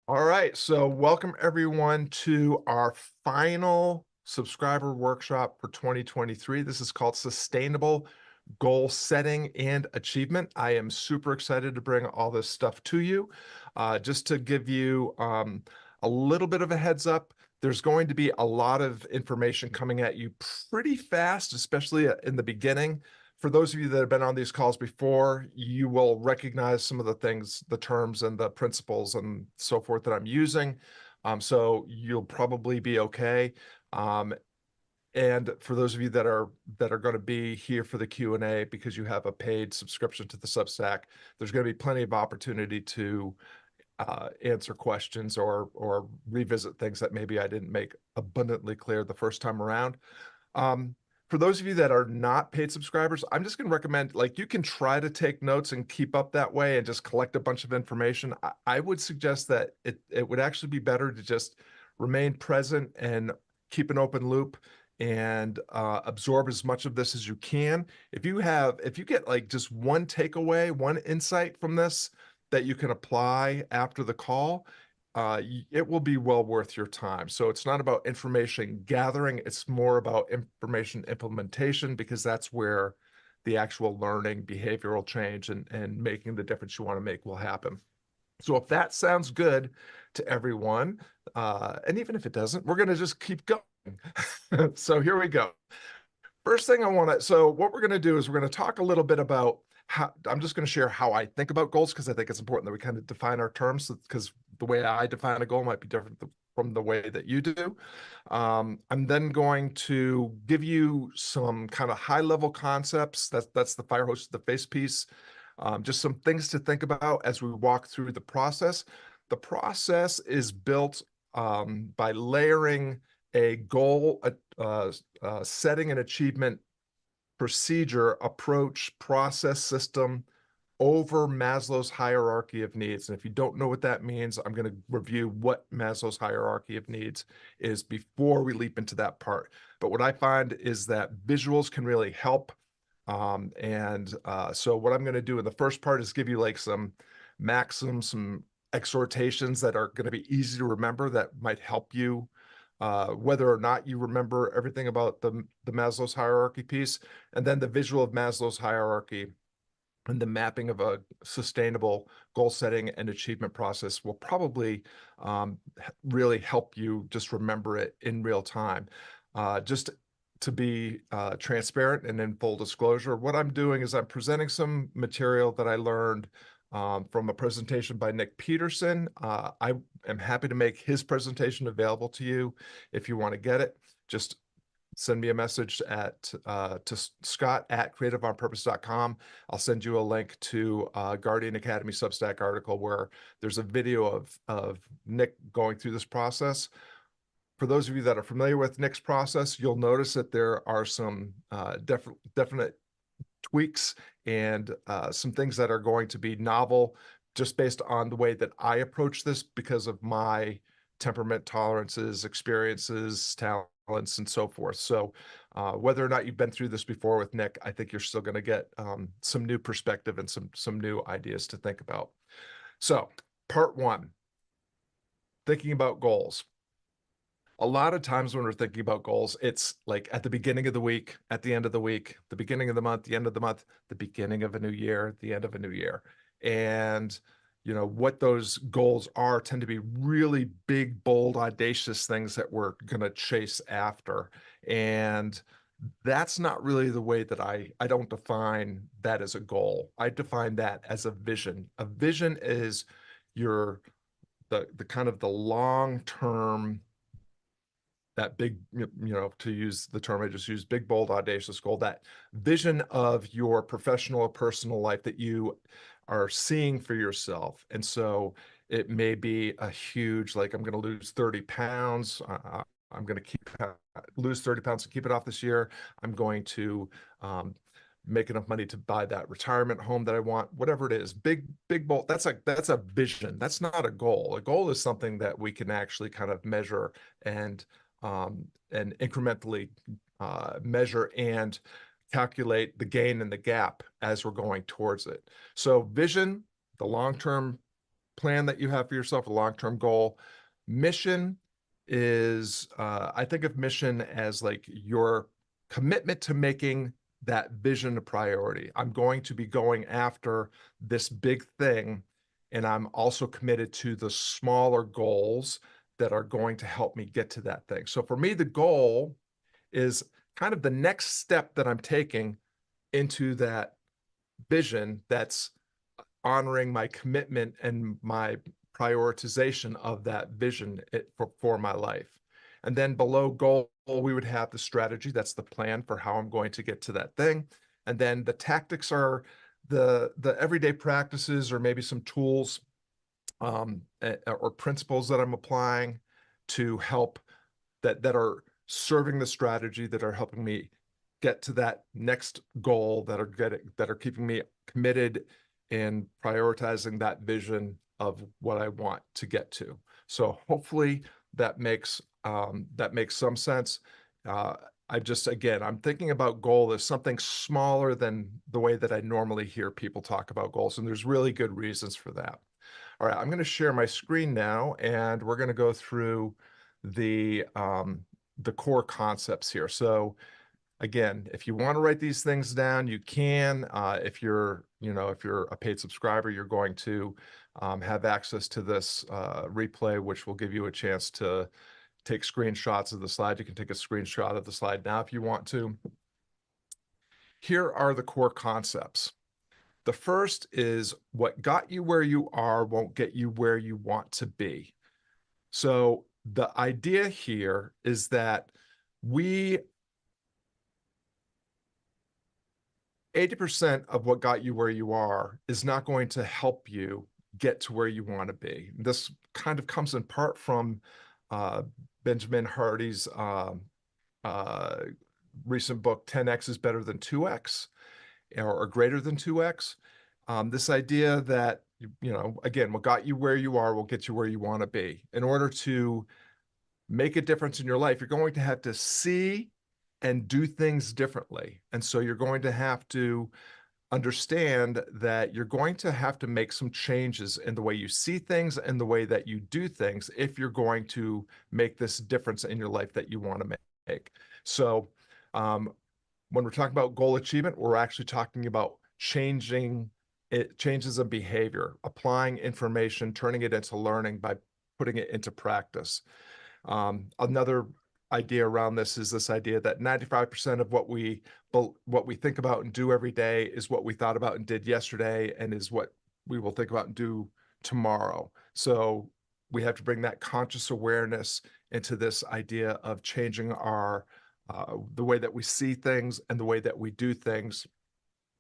All right, so welcome everyone to our final subscriber workshop for 2023. This is called Sustainable Goal Setting and Achievement. I am super excited to bring all this stuff to you. Just to give you a little bit of a heads up, there's going to be a lot of information coming at you pretty fast, especially in the beginning. For those of you that have been on these calls before, you will recognize some of the things, the terms and the principles and so forth that I'm using. So you'll probably be okay. Um, and for those of you that are going to be here for the Q&A because you have a paid subscription to the Substack, there's going to be plenty of opportunity to answer questions or revisit things that maybe I didn't make abundantly clear the first time around. Um, for those of you that are not paid subscribers, I'm just going to recommend, like, you can try to take notes and keep up that way and just collect a bunch of information. I would suggest that it would actually be better to just remain present and keep an open loop and absorb as much of this as you can. If you get like just one takeaway, one insight from this that you can apply after the call, it will be well worth your time. So it's not about information gathering, it's more about information implementation, because that's where the actual learning, behavioral change, and making the difference you want to make will happen. So if that sounds good to everyone, and even if it doesn't, we're going to just keep going. So here we go. First thing so what we're going to do is we're going to talk a little bit about how I'm just going to share how I think about goals, because I think it's important that we kind of define our terms, because the way I define a goal might be different from the way that you do. I'm then going to give you some kind of high level concepts. That's the fire hose to the face piece. Just some things to think about as we walk through the process. The process is built by layering a goal, setting and achievement procedure, approach, process, system over Maslow's hierarchy of needs. And if you don't know what that means, I'm going to review what Maslow's hierarchy of needs is before we leap into that part. But what I find is that visuals can really help. So what I'm going to do in the first part is give you like some maxims, some exhortations that are going to be easy to remember that might help you, whether or not you remember everything about the Maslow's hierarchy piece, and then the visual of Maslow's hierarchy and the mapping of a sustainable goal setting and achievement process will probably really help you just remember it in real time. Just to be transparent and in full disclosure, what I'm doing is I'm presenting some material that I learned from a presentation by Nick Peterson. I am happy to make his presentation available to you if you want to get it. Just send me a message to scott@creativeonpurpose.com. I'll send you a link to Guardian Academy Substack article where there's a video of Nick going through this process. For those of you that are familiar with Nick's process, you'll notice that there are some definite tweaks and some things that are going to be novel just based on the way that I approach this because of my temperament, tolerances, experiences, talents, and so forth. So whether or not you've been through this before with Nick, I think you're still going to get some new perspective and some new ideas to think about. So part one, thinking about goals. A lot of times when we're thinking about goals, it's like at the beginning of the week, at the end of the week, the beginning of the month, the end of the month, the beginning of a new year, the end of a new year. And, you know, what those goals are tend to be really big, bold, audacious things that we're going to chase after. And that's not really the way that I don't define that as a goal. I define that as a vision. A vision is the kind of the long-term, that big, to use the term I just used, big, bold, audacious goal, that vision of your professional or personal life that you are seeing for yourself. And so it may be a huge, like, I'm going to lose 30 pounds. I'm going to lose 30 pounds and keep it off this year. I'm going to make enough money to buy that retirement home that I want, whatever it is. Big, bold. That's a vision. That's not a goal. A goal is something that we can actually kind of measure and incrementally measure and calculate the gain and the gap as we're going towards it. So vision, the long-term plan that you have for yourself, a long-term goal. Mission is, I think of mission as like your commitment to making that vision a priority. I'm going to be going after this big thing, and I'm also committed to the smaller goals that are going to help me get to that thing. So for me, the goal is kind of the next step that I'm taking into that vision that's honoring my commitment and my prioritization of that vision for my life. And then below goal, we would have the strategy. That's the plan for how I'm going to get to that thing. And then the tactics are the everyday practices, or maybe some tools or principles that I'm applying to help that are serving the strategy, that are helping me get to that next goal, that are keeping me committed and prioritizing that vision of what I want to get to. So hopefully that makes some sense. I'm thinking about goal as something smaller than the way that I normally hear people talk about goals, and there's really good reasons for that. All right, I'm going to share my screen now, and we're going to go through the core concepts here. So again, if you want to write these things down, you can. If you're a paid subscriber, you're going to have access to this replay, which will give you a chance to take screenshots of the slide. You can take a screenshot of the slide now if you want to. Here are the core concepts. The first is, what got you where you are won't get you where you want to be. So the idea here is that 80% of what got you where you are is not going to help you get to where you want to be. This kind of comes in part from Benjamin Hardy's recent book, 10x is better than 2x, or greater than 2x. This idea that, again, what got you where you are will get you where you want to be. In order to make a difference in your life, you're going to have to see and do things differently. And so you're going to have to understand that you're going to have to make some changes in the way you see things and the way that you do things if you're going to make this difference in your life that you want to make. So when we're talking about goal achievement, we're actually talking about changes in behavior, applying information, turning it into learning by putting it into practice. Another idea around this is this idea that 95% of what we think about and do every day is what we thought about and did yesterday, and is what we will think about and do tomorrow. So we have to bring that conscious awareness into this idea of changing the way that we see things and the way that we do things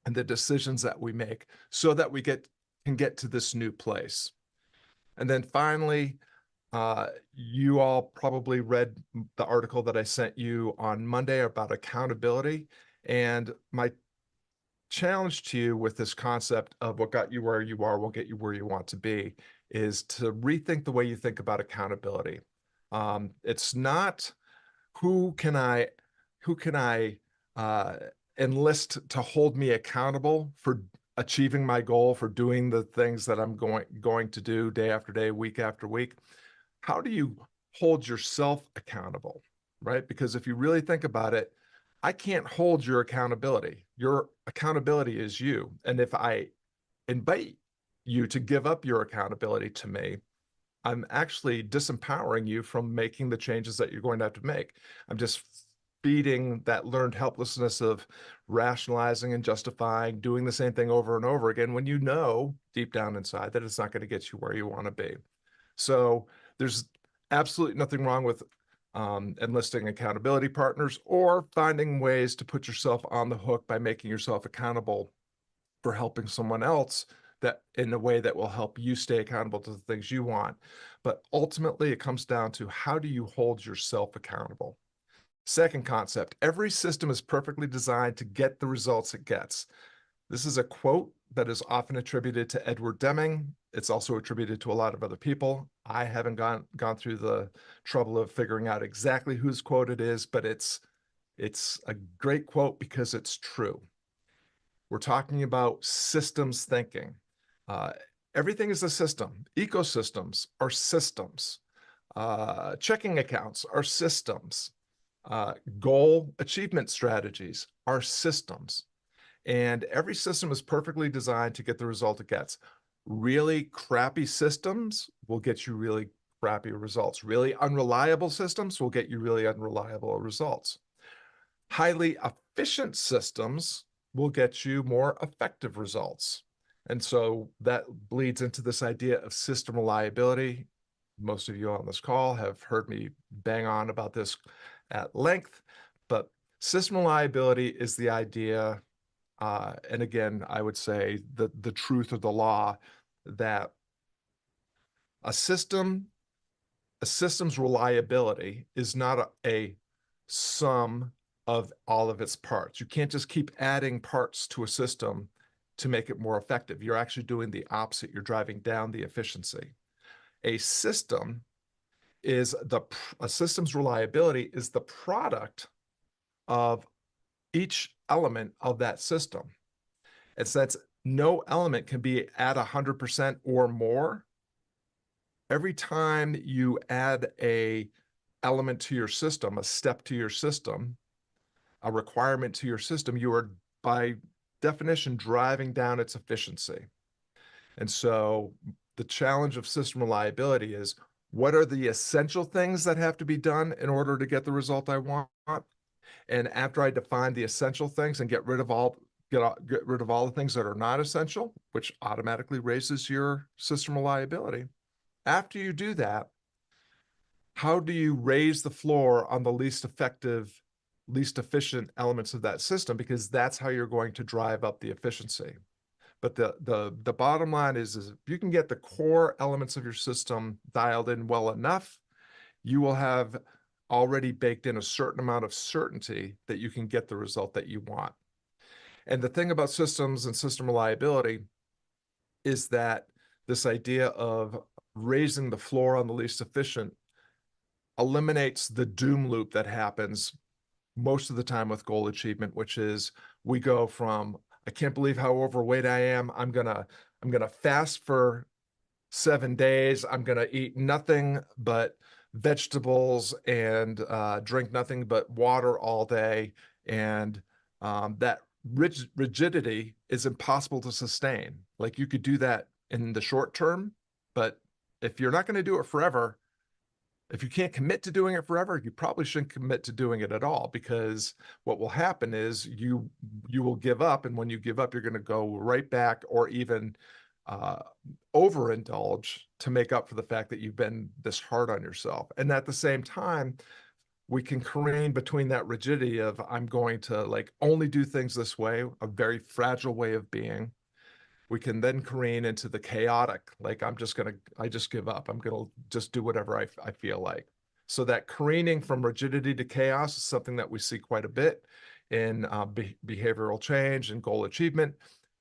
and the decisions that we make, so that we can get to this new place. And then finally, you all probably read the article that I sent you on Monday about accountability. And my challenge to you with this concept of what got you where you are will get you where you want to be is to rethink the way you think about accountability. It's not who can I enlist to hold me accountable for achieving my goal, for doing the things that I'm going to do day after day, week after week. How do you hold yourself accountable, right? Because if you really think about it, I can't hold your accountability. Your accountability is you. And if I invite you to give up your accountability to me, I'm actually disempowering you from making the changes that you're going to have to make. I'm just feeding that learned helplessness of rationalizing and justifying, doing the same thing over and over again, when you know deep down inside that it's not going to get you where you want to be. So there's absolutely nothing wrong with enlisting accountability partners, or finding ways to put yourself on the hook by making yourself accountable for helping someone else, that in a way that will help you stay accountable to the things you want. But ultimately, it comes down to, how do you hold yourself accountable? Second concept, every system is perfectly designed to get the results it gets. This is a quote that is often attributed to Edward Deming. It's also attributed to a lot of other people. I haven't gone through the trouble of figuring out exactly whose quote it is, but it's a great quote because it's true. We're talking about systems thinking. Everything is a system. Ecosystems are systems. Checking accounts are systems. Goal achievement strategies are systems. And every system is perfectly designed to get the result it gets. Really crappy systems will get you really crappy results. Really unreliable systems will get you really unreliable results. Highly efficient systems will get you more effective results. And so that bleeds into this idea of system reliability. Most of you on this call have heard me bang on about this at length, but system reliability is the idea, and again, I would say the truth of the law, that a system's reliability is not a sum of all of its parts. You can't just keep adding parts to a system to make it more effective. You're actually doing the opposite. You're driving down the efficiency. A system's reliability is the product of each element of that system. And since no element can be at 100% or more, every time you add a element to your system, a step to your system, a requirement to your system, you are by definition driving down its efficiency. And so the challenge of system reliability is, what are the essential things that have to be done in order to get the result I want? And after I define the essential things and get rid of all the things that are not essential, which automatically raises your system reliability. After you do that, how do you raise the floor on the least effective, least efficient elements of that system? Because that's how you're going to drive up the efficiency. But the bottom line is if you can get the core elements of your system dialed in well enough, you will have already baked in a certain amount of certainty that you can get the result that you want. And the thing about systems and system reliability is that this idea of raising the floor on the least efficient eliminates the doom loop that happens most of the time with goal achievement, which is we go from, I can't believe how overweight I am. I'm gonna fast for 7 days. I'm gonna eat nothing but vegetables and drink nothing but water all day. And that rigidity is impossible to sustain. Like, you could do that in the short term, but if you're not going to do it forever, if you can't commit to doing it forever, you probably shouldn't commit to doing it at all, because what will happen is you will give up, and when you give up, you're going to go right back or even overindulge to make up for the fact that you've been this hard on yourself. And at the same time, we can careen between that rigidity of I'm going to like only do things this way, a very fragile way of being. We can then careen into the chaotic, like I just give up. I'm gonna just do whatever I feel like. So that careening from rigidity to chaos is something that we see quite a bit in behavioral change and goal achievement.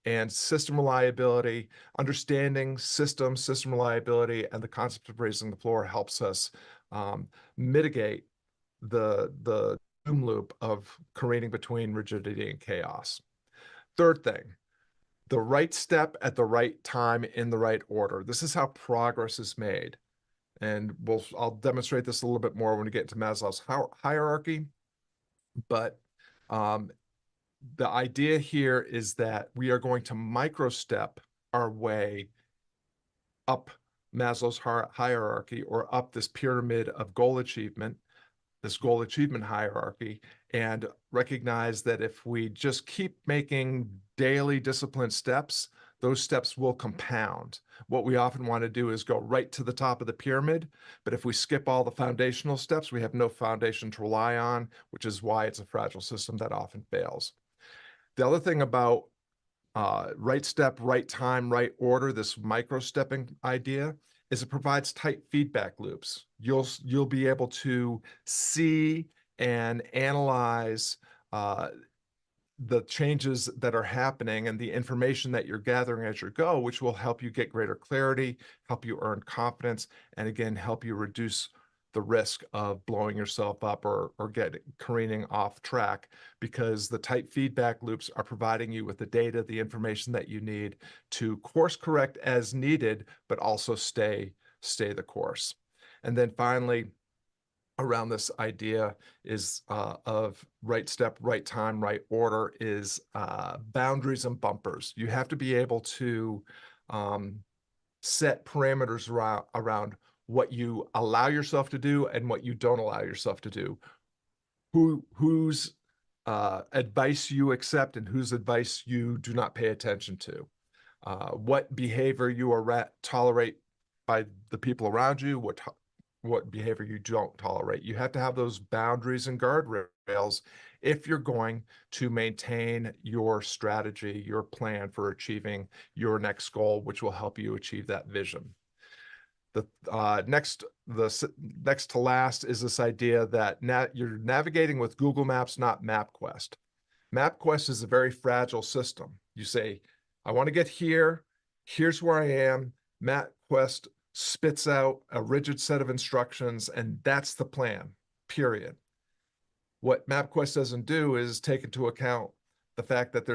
And system reliability, understanding system reliability, and the concept of raising the floor helps us mitigate the doom loop of careening between rigidity and chaos. Third thing, the right step at the right time in the right order. This is how progress is made. And I'll demonstrate this a little bit more when we get to Maslow's hierarchy. But the idea here is that we are going to micro-step our way up Maslow's hierarchy, or up this pyramid of goal achievement, this goal achievement hierarchy, and recognize that if we just keep making daily disciplined steps, those steps will compound. What we often want to do is go right to the top of the pyramid, but if we skip all the foundational steps, we have no foundation to rely on, which is why it's a fragile system that often fails. The other thing about right step, right time, right order, this micro-stepping idea, is it provides tight feedback loops. You'll be able to see and analyze the changes that are happening and the information that you're gathering as you go, which will help you get greater clarity, help you earn confidence, and again, help you reduce the risk of blowing yourself up or getting careening off track, because the tight feedback loops are providing you with the data, the information that you need to course correct as needed, but also stay the course. And then finally, around this idea is of right step, right time, right order is boundaries and bumpers. You have to be able to set parameters around what you allow yourself to do and what you don't allow yourself to do. Whose advice you accept and whose advice you do not pay attention to. What behavior you tolerate by the people around you, what behavior you don't tolerate. You have to have those boundaries and guardrails if you're going to maintain your strategy, your plan for achieving your next goal, which will help you achieve that vision. The next to last is this idea that you're navigating with Google Maps, not MapQuest. MapQuest is a very fragile system. You say, I want to get here. Here's where I am. MapQuest spits out a rigid set of instructions, and that's the plan, period. What MapQuest doesn't do is take into account the fact that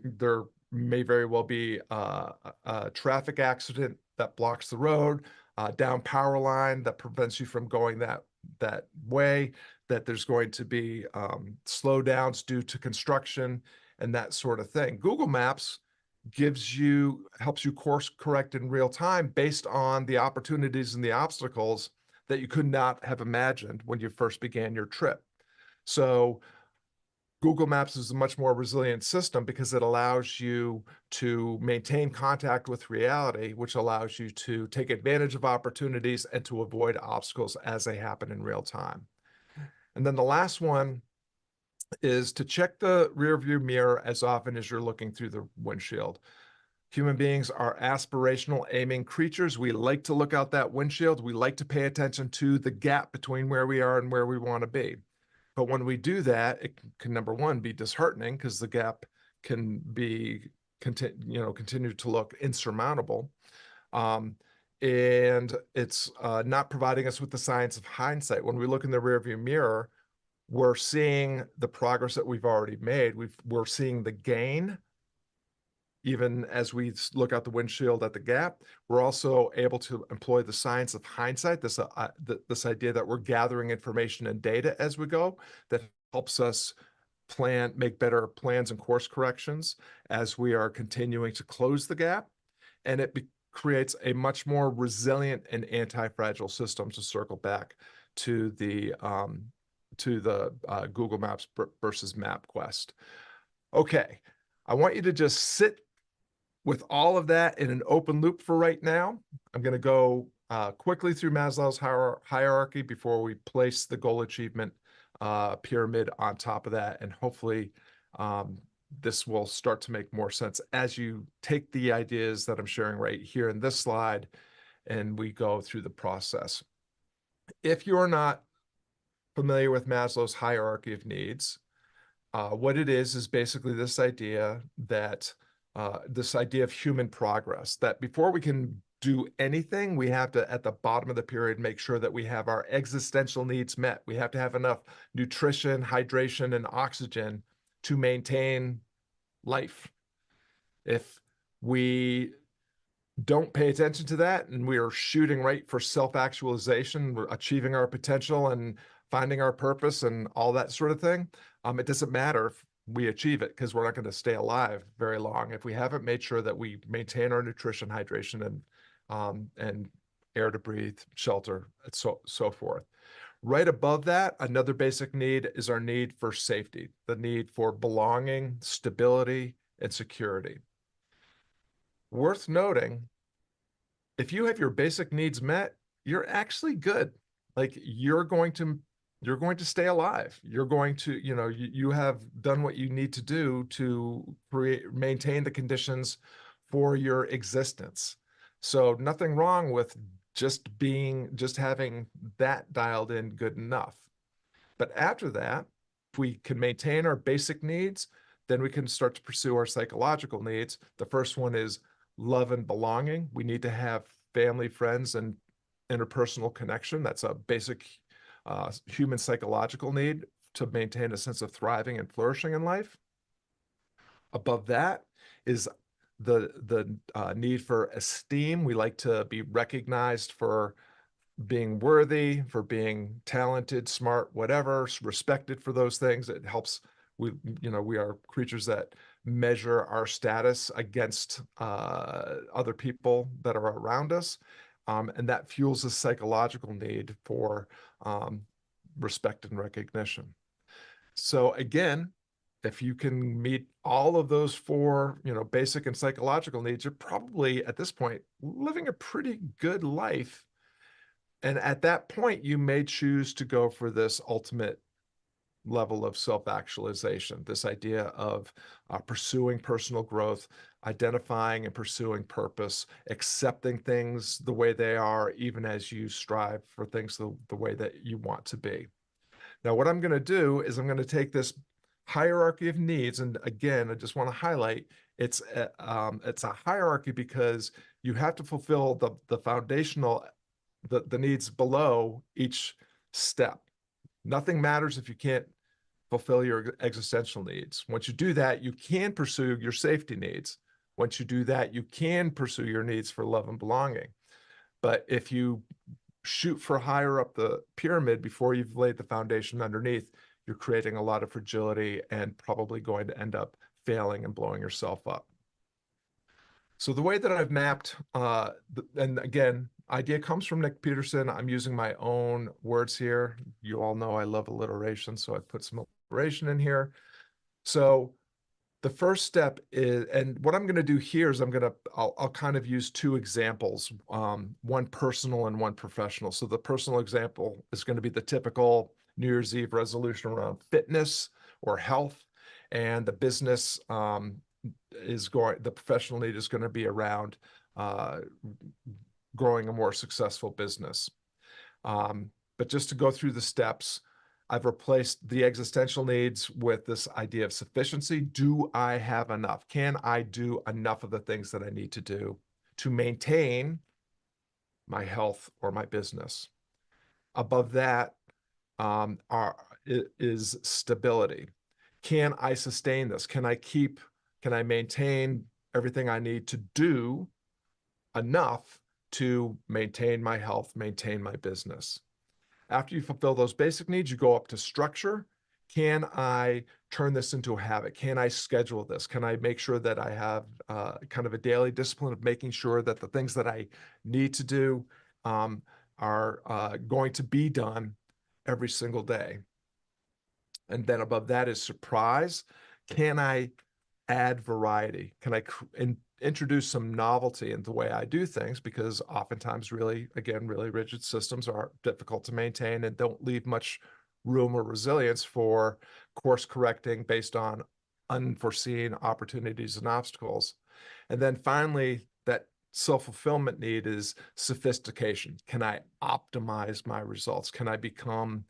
there may very well be a traffic accident that blocks the road, down power line that prevents you from going that way, that there's going to be slowdowns due to construction and that sort of thing. Google Maps helps you course correct in real time based on the opportunities and the obstacles that you could not have imagined when you first began your trip. So Google Maps is a much more resilient system because it allows you to maintain contact with reality, which allows you to take advantage of opportunities and to avoid obstacles as they happen in real time. And then the last one is to check the rearview mirror as often as you're looking through the windshield. Human beings are aspirational aiming creatures. We like to look out that windshield. We like to pay attention to the gap between where we are and where we want to be. But when we do that, it can, number one, be disheartening because the gap can continue to look insurmountable. And it's not providing us with the science of hindsight. When we look in the rearview mirror, we're seeing the progress that we've already made. We're seeing the gain. Even as we look out the windshield at the gap, we're also able to employ the science of hindsight, this idea that we're gathering information and data as we go that helps us make better plans and course corrections as we are continuing to close the gap. And it creates a much more resilient and anti-fragile system, to circle back to the Google Maps versus MapQuest. Okay, I want you to just sit with all of that in an open loop for right now. I'm going to go quickly through Maslow's hierarchy before we place the goal achievement pyramid on top of that. And hopefully this will start to make more sense as you take the ideas that I'm sharing right here in this slide and we go through the process. If you're not familiar with Maslow's hierarchy of needs, what it is basically this idea of human progress, that before we can do anything, we have to, at the bottom of the period, make sure that we have our existential needs met. We have to have enough nutrition, hydration, and oxygen to maintain life. If we don't pay attention to that and we are shooting right for self-actualization, we're achieving our potential and finding our purpose and all that sort of thing, it doesn't matter if we achieve it, because we're not going to stay alive very long if we haven't made sure that we maintain our nutrition, hydration, and air to breathe, shelter, and so forth. Right above that, another basic need is our need for safety, the need for belonging, stability, and security. Worth noting, if you have your basic needs met, you're actually good. Like you're going to stay alive. You're going to, you have done what you need to do to maintain the conditions for your existence. So nothing wrong with just having that dialed in good enough. But after that, if we can maintain our basic needs, then we can start to pursue our psychological needs. The first one is love and belonging. We need to have family, friends, and interpersonal connection. That's a basic human psychological need to maintain a sense of thriving and flourishing in life. Above that is the need for esteem. We like to be recognized for being worthy, for being talented, smart, whatever, respected for those things. It helps. We are creatures that measure our status against other people that are around us. And that fuels a psychological need for respect and recognition. So again, if you can meet all of those four, basic and psychological needs, you're probably at this point living a pretty good life. And at that point, you may choose to go for this ultimate level of self-actualization, this idea of pursuing personal growth, identifying and pursuing purpose, accepting things the way they are, even as you strive for things the way that you want to be. Now, what I'm going to do is I'm going to take this hierarchy of needs, and again, I just want to highlight it's a hierarchy because you have to fulfill the foundational the needs below each step. Nothing matters if you can't fulfill your existential needs. Once you do that, you can pursue your safety needs. Once you do that, you can pursue your needs for love and belonging. But if you shoot for higher up the pyramid before you've laid the foundation underneath, you're creating a lot of fragility and probably going to end up failing and blowing yourself up. So the way that I've mapped, and again, idea comes from Nick Peterson. I'm using my own words here. You all know I love alliteration, so I put some alliteration in here. So the first step is, and what I'm going to do here is I'll kind of use two examples, one personal and one professional. So the personal example is going to be the typical New Year's Eve resolution around fitness or health, and the business the professional need is going to be around growing a more successful business. But just to go through the steps, I've replaced the existential needs with this idea of sufficiency. Do I have enough? Can I do enough of the things that I need to do to maintain my health or my business? Above that is stability. Can I sustain this? Can I maintain everything I need to do enough to maintain my health, maintain my business? After you fulfill those basic needs, you go up to structure. Can I turn this into a habit? Can I schedule this? Can I make sure that I have kind of a daily discipline of making sure that the things that I need to do are going to be done every single day? And then above that is surprise. Can I add variety? Can I introduce some novelty in the way I do things? Because oftentimes really rigid systems are difficult to maintain and don't leave much room or resilience for course correcting based on unforeseen opportunities and obstacles. And then finally, that self-fulfillment need is sophistication. Can I optimize my results? Can I become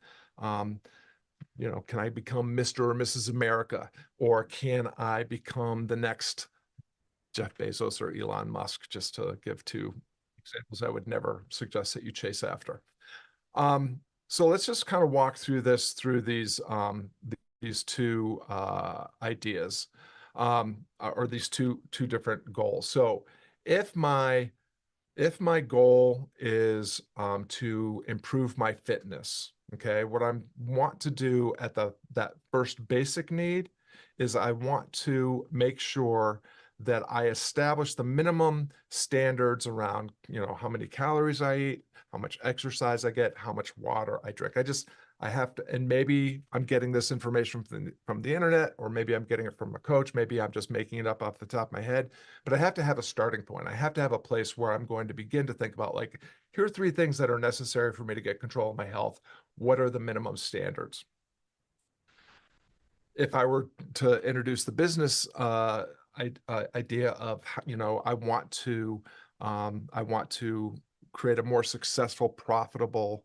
can I become Mr. or Mrs. America? Or can I become the next Jeff Bezos or Elon Musk, just to give two examples I would never suggest that you chase after. So let's just kind of walk through these two ideas, or these two different goals. So if my goal is to improve my fitness, okay, what I want to do at that first basic need is I want to make sure that I establish the minimum standards around, how many calories I eat, how much exercise I get, how much water I drink. I have to, and maybe I'm getting this information from the internet, or maybe I'm getting it from a coach. Maybe I'm just making it up off the top of my head, but I have to have a starting point. I have to have a place where I'm going to begin to think about, like, here are 3 things that are necessary for me to get control of my health. What are the minimum standards? If I were to introduce the business idea of, I want to create a more successful, profitable,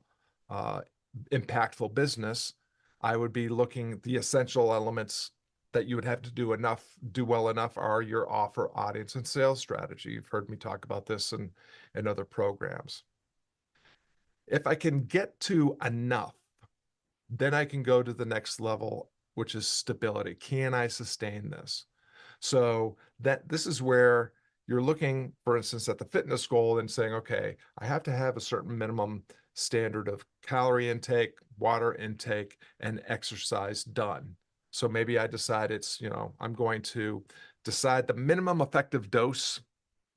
impactful business, I would be looking at the essential elements that you would have to do well enough are your offer, audience, and sales strategy. You've heard me talk about this in other programs. If I can get to enough, then I can go to the next level, which is stability. Can I sustain this? So that this is where you're looking, for instance, at the fitness goal and saying, okay, I have to have a certain minimum standard of calorie intake, water intake, and exercise done. So maybe I decide I'm going to decide the minimum effective dose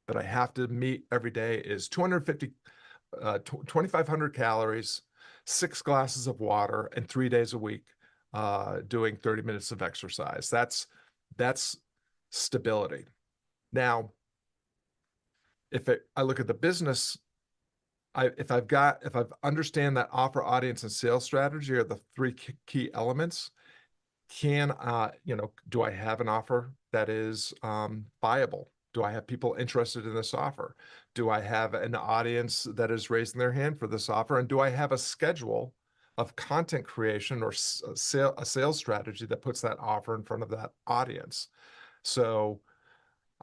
that I have to meet every day is 2,500 calories, 6 glasses of water, and 3 days a week, doing 30 minutes of exercise. That's stability. Now, I look at the business, if I've understand that offer, audience, and sales strategy are the three key elements. Do I have an offer that is viable? Do I have people interested in this offer? Do I have an audience that is raising their hand for this offer? And do I have a schedule of content creation or a sales strategy that puts that offer in front of that audience? So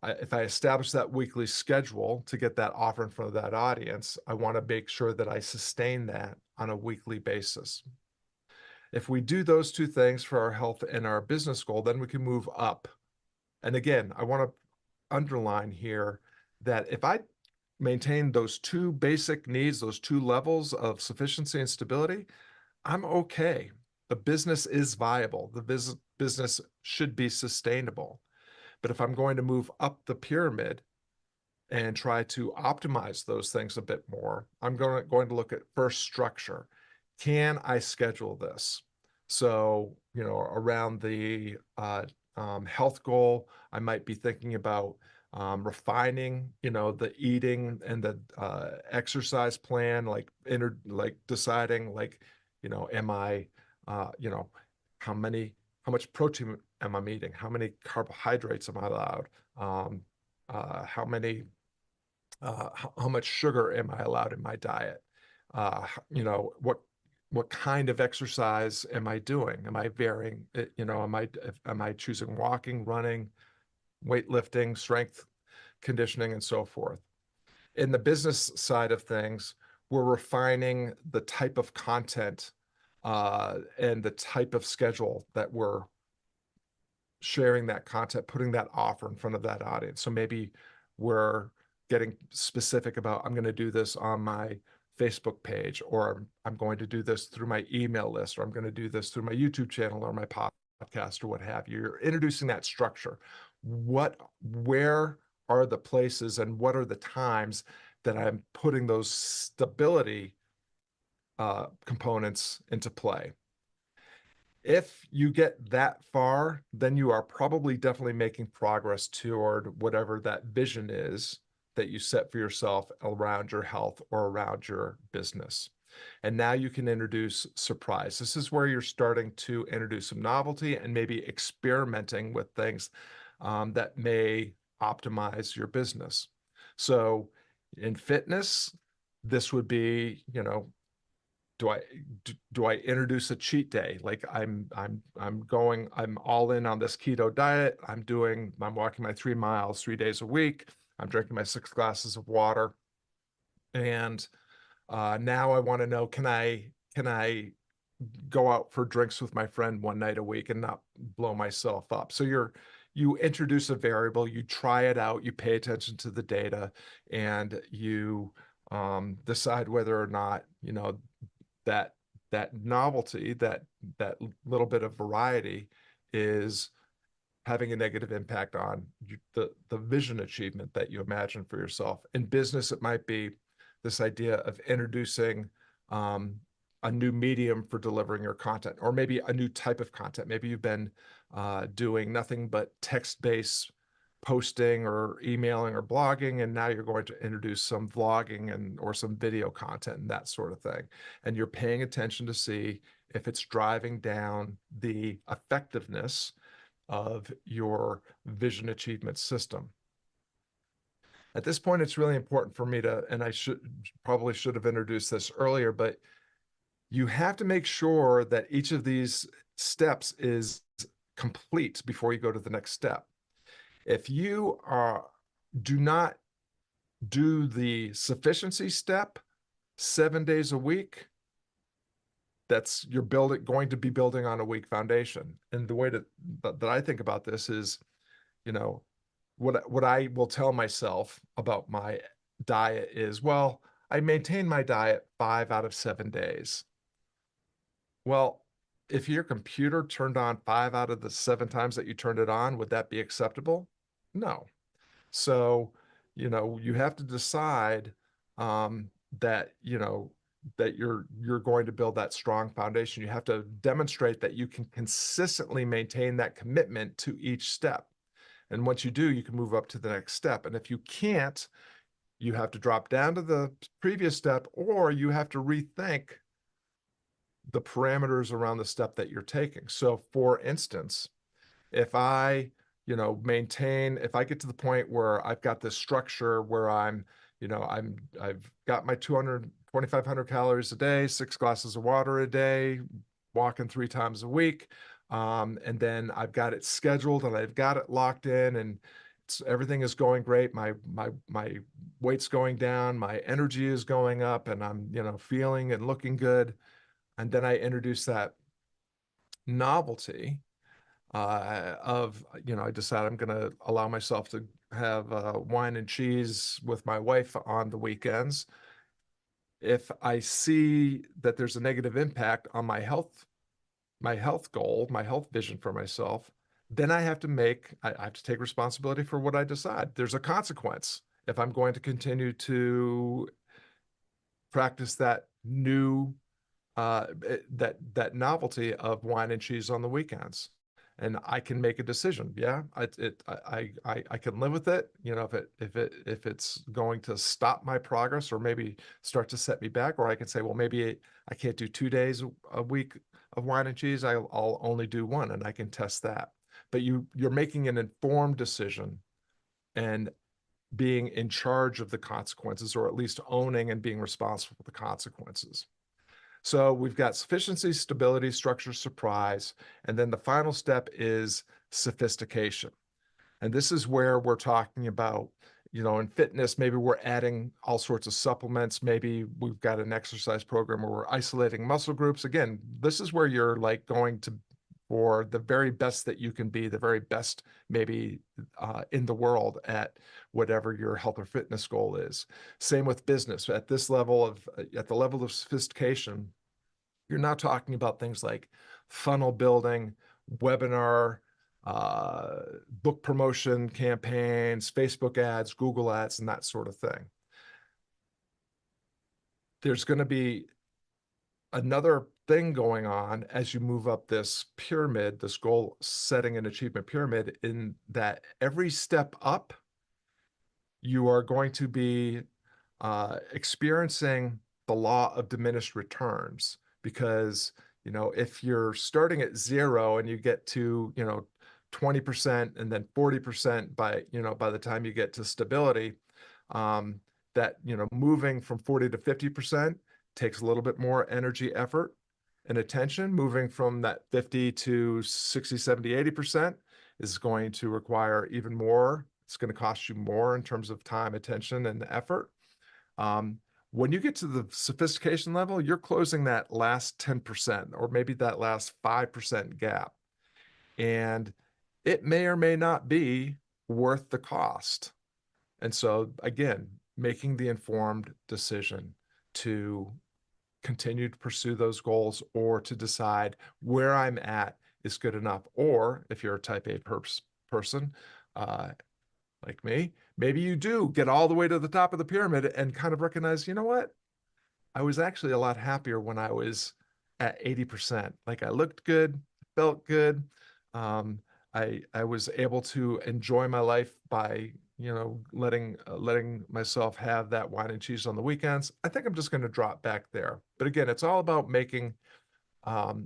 if I establish that weekly schedule to get that offer in front of that audience, I want to make sure that I sustain that on a weekly basis. If we do those two things for our health and our business goal, then we can move up. And again, I want to underline here that if I maintain those two basic needs, those two levels of sufficiency and stability, I'm okay. The business is viable. The business should be sustainable. But if I'm going to move up the pyramid and try to optimize those things a bit more, I'm going to look at first structure. Can I schedule this? So, around the health goal, I might be thinking about refining, the eating and the exercise plan, like deciding, am I, how much protein am I eating? How many carbohydrates am I allowed? How many how much sugar am I allowed in my diet? What kind of exercise am I doing? Am I varying it? Am I choosing walking, running, weightlifting, strength conditioning, and so forth? In the business side of things, we're refining the type of content and the type of schedule that we're sharing that content, putting that offer in front of that audience. So maybe we're getting specific about, I'm going to do this on my Facebook page, or I'm going to do this through my email list, or I'm going to do this through my YouTube channel or my podcast or what have you. You're introducing that structure. Where are the places and what are the times that I'm putting those stability components into play? If you get that far, then you are probably definitely making progress toward whatever that vision is that you set for yourself around your health or around your business. And now you can introduce surprise. This is where you're starting to introduce some novelty and maybe experimenting with things that may optimize your business. So in fitness, this would be, do I introduce a cheat day? Like I'm all in on this keto diet. I'm walking my 3 miles 3 days a week. I'm drinking my 6 glasses of water. And now I want to know, can I go out for drinks with my friend one night a week and not blow myself up? So you introduce a variable, you try it out, you pay attention to the data, and you decide whether or not, that novelty, that little bit of variety is having a negative impact on the vision achievement that you imagine for yourself. In business, it might be this idea of introducing a new medium for delivering your content, or maybe a new type of content. Maybe you've been doing nothing but text-based posting or emailing or blogging, and now you're going to introduce some vlogging or some video content and that sort of thing. And you're paying attention to see if it's driving down the effectiveness of your vision achievement system. At this point, it's really important for me and I probably should have introduced this earlier, but you have to make sure that each of these steps is complete before you go to the next step. If you do not do the sufficiency step, 7 days a week, you're going to be building on a weak foundation. And the way that I think about this is, you know, what I will tell myself about my diet is, well, I maintain my diet 5 out of 7 days. Well, if your computer turned on 5 out of the 7 times that you turned it on, would that be acceptable? No. So, you have to decide that, that you're going to build that strong foundation. You have to demonstrate that you can consistently maintain that commitment to each step. And once you do, you can move up to the next step. And if you can't, you have to drop down to the previous step, or you have to rethink the parameters around the step that you're taking. So for instance, if I, if I get to the point where I've got this structure where I've got my 2,500 calories a day, 6 glasses of water a day, walking 3 times a week. And then I've got it scheduled and I've got it locked in, and everything is going great. My weight's going down, my energy is going up, and I'm, feeling and looking good. And then I introduce that novelty I decide I'm going to allow myself to have wine and cheese with my wife on the weekends. If I see that there's a negative impact on my health goal, my health vision for myself, then I have to take responsibility for what I decide. There's a consequence if I'm going to continue to practice that that novelty of wine and cheese on the weekends. And I can make a decision. Yeah, I can live with it. If it's going to stop my progress or maybe start to set me back, or I can say, well, maybe I can't do 2 days a week of wine and cheese. I'll only do one, and I can test that. But you're making an informed decision and being in charge of the consequences, or at least owning and being responsible for the consequences. So we've got sufficiency, stability, structure, surprise, and then the final step is sophistication. And this is where we're talking about, in fitness, maybe we're adding all sorts of supplements. Maybe we've got an exercise program where we're isolating muscle groups. Again, this is where you're like going to for the very best that you can be, the very best maybe in the world at whatever your health or fitness goal is. Same with business. At the level of sophistication, you're now talking about things like funnel building, webinar, book promotion campaigns, Facebook ads, Google ads, and that sort of thing. There's going to be another thing going on as you move up this pyramid, this goal setting and achievement pyramid, in that every step up, you are going to be experiencing the law of diminished returns. Because, if you're starting at 0 and you get to, 20% and then 40% by the time you get to stability, moving from 40 to 50% takes a little bit more energy, effort, and attention. Moving from that 50 to 60, 70, 80% is going to require even more. It's going to cost you more in terms of time, attention, and effort. When you get to the sophistication level, you're closing that last 10% or maybe that last 5% gap. And it may or may not be worth the cost. And so, again, making the informed decision to continue to pursue those goals, or to decide where I'm at is good enough. Or if you're a type A person, like me, maybe you do get all the way to the top of the pyramid and kind of recognize, you know what? I was actually a lot happier when I was at 80%. Like, I looked good, felt good. I was able to enjoy my life by, letting myself have that wine and cheese on the weekends. I think I'm just going to drop back there. But again, it's all about making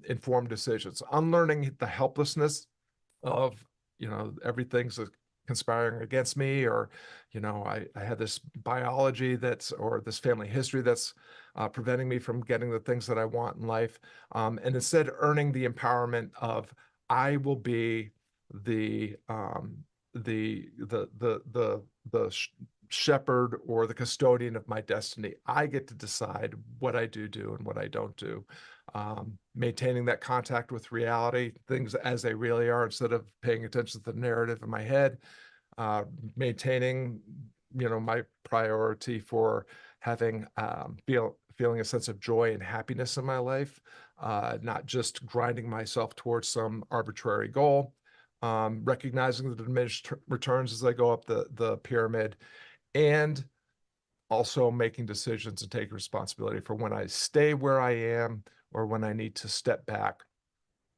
informed decisions, unlearning the helplessness of, everything's conspiring against me, or, I had this biology or this family history that's preventing me from getting the things that I want in life. And instead earning the empowerment of, I will be the shepherd or the custodian of my destiny. I get to decide what I do and what I don't do. Maintaining that contact with reality, things as they really are, instead of paying attention to the narrative in my head. Maintaining, my priority for having feeling a sense of joy and happiness in my life, not just grinding myself towards some arbitrary goal. Recognizing the diminished returns as I go up the pyramid, and also making decisions and taking responsibility for when I stay where I am or when I need to step back,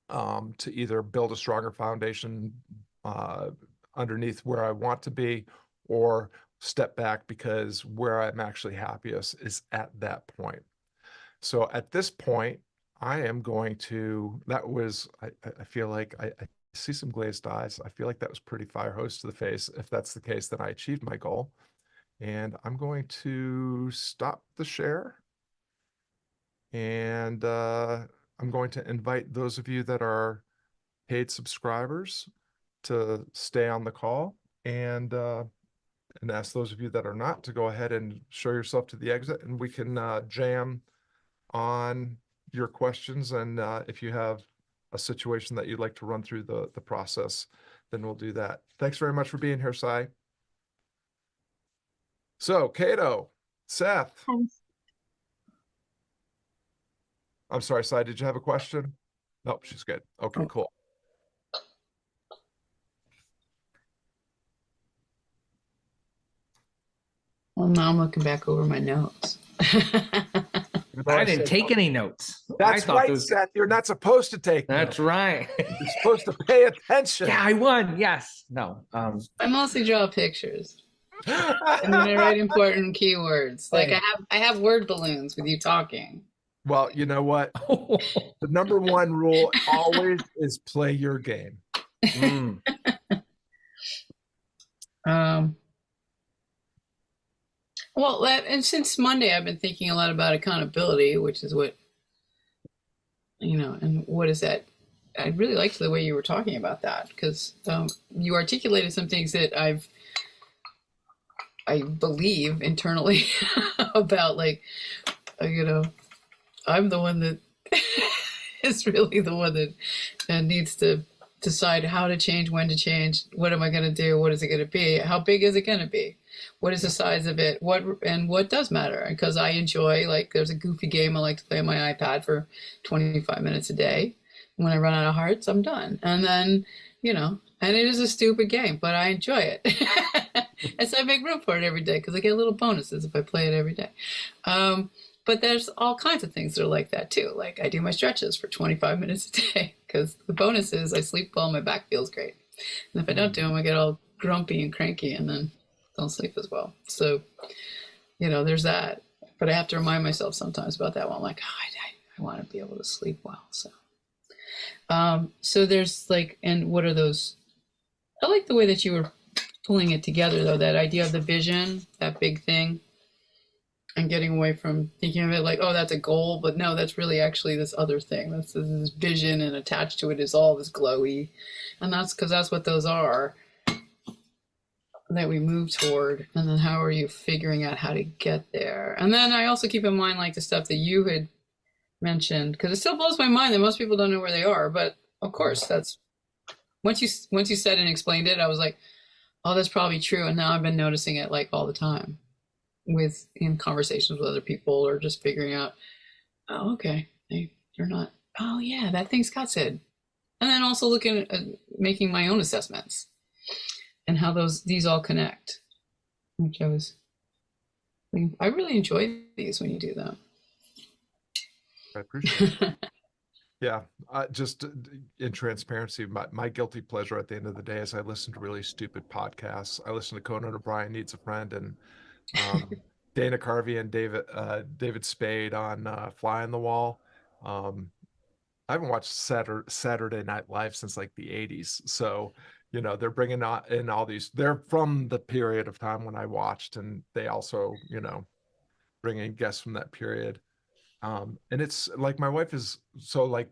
to either build a stronger foundation underneath where I want to be, or step back because where I'm actually happiest is at that point. So at this point, I am going to, I feel like I see some glazed eyes. I feel like that was pretty fire hose to the face. If that's the case, then I achieved my goal. And I'm going to stop the share. And I'm going to invite those of you that are paid subscribers to stay on the call, and ask those of you that are not to go ahead and show yourself to the exit, and we can jam on your questions. And if you have a situation that you'd like to run through the process, then we'll do that. Thanks very much for being here, Sai. So, Cato, Seth. Thanks. I'm sorry, Sai, did you have a question? Nope, she's good. Okay, cool. Well, now I'm looking back over my notes. I didn't take any notes. That's right, Seth. You're not supposed to take That's notes. right. You're supposed to pay attention. Yeah, I won. Yes. No. I mostly draw pictures. And then I write important keywords. Like I have word balloons with you talking. Well, you know what? The number one rule always is play your game. Well, and since Monday, I've been thinking a lot about accountability, which is what, and what is that? I really liked the way you were talking about that, because you articulated some things that I believe internally about, like, I'm the one that is really the one that needs to decide how to change, when to change, what am I going to do, what is it going to be, how big is it going to be, what is the size of it, what does matter. Because I enjoy, like, there's a goofy game I like to play on my iPad for 25 minutes a day. When I run out of hearts, I'm done. And then, and it is a stupid game, but I enjoy it. And so I make room for it every day because I get little bonuses if I play it every day. But there's all kinds of things that are like that too. Like, I do my stretches for 25 minutes a day because the bonus is I sleep well, my back feels great. And if I don't do them, I get all grumpy and cranky and then don't sleep as well. So, there's that. But I have to remind myself sometimes about that one. I'm like, I want to be able to sleep well. So there's like, and what are those? I like the way that you were pulling it together, though, that idea of the vision, that big thing, and getting away from thinking of it like, oh, that's a goal, but no, that's really actually this other thing. That's this vision, and attached to it is all this glowy. And that's because that's what those are that we move toward. And then how are you figuring out how to get there? And then I also keep in mind, like, the stuff that you had mentioned, because it still blows my mind that most people don't know where they are. But of course, that's once you said and explained it, I was like, oh, that's probably true. And now I've been noticing it, like, all the time in conversations with other people, or just figuring out, oh, okay, you're not, oh yeah, that thing Scott said. And then also looking at making my own assessments and how these all connect, which I really enjoy these when you do them. I appreciate it. Yeah, just in transparency, my guilty pleasure at the end of the day is I listen to really stupid podcasts. I listen to Conan O'Brien Needs a Friend, and Dana Carvey and David Spade on Fly on the Wall. I haven't watched Saturday Night Live since like the 80s. So, they're bringing in all these, they're from the period of time when I watched, and they also, bring in guests from that period. And it's like, my wife is so, like,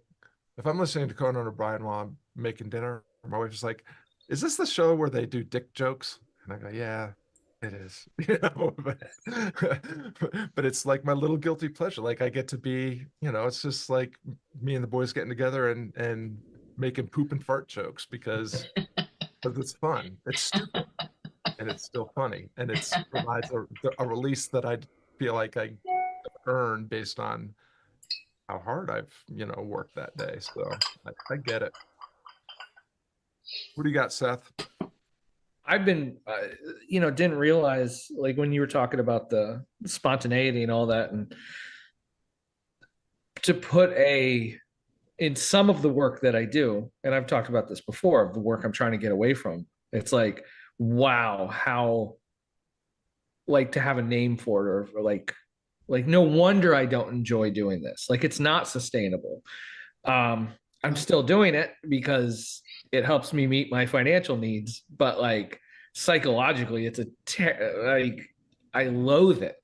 if I'm listening to Conan O'Brien while I'm making dinner, my wife is like, is this the show where they do dick jokes? And I go, yeah. It is, but it's like my little guilty pleasure. Like I get to be, it's just like me and the boys getting together and making poop and fart jokes because it's fun. It's stupid and it's still funny and it's provides a release that I feel like I earn based on how hard I've, worked that day. So I get it. What do you got, Seth? I've been, didn't realize, like, when you were talking about the spontaneity and all that, and to put in some of the work that I do, and I've talked about this before, of the work I'm trying to get away from, it's like, wow, how, like, to have a name for it, or like no wonder I don't enjoy doing this. Like, it's not sustainable. I'm still doing it because it helps me meet my financial needs, but like psychologically, it's like I loathe it.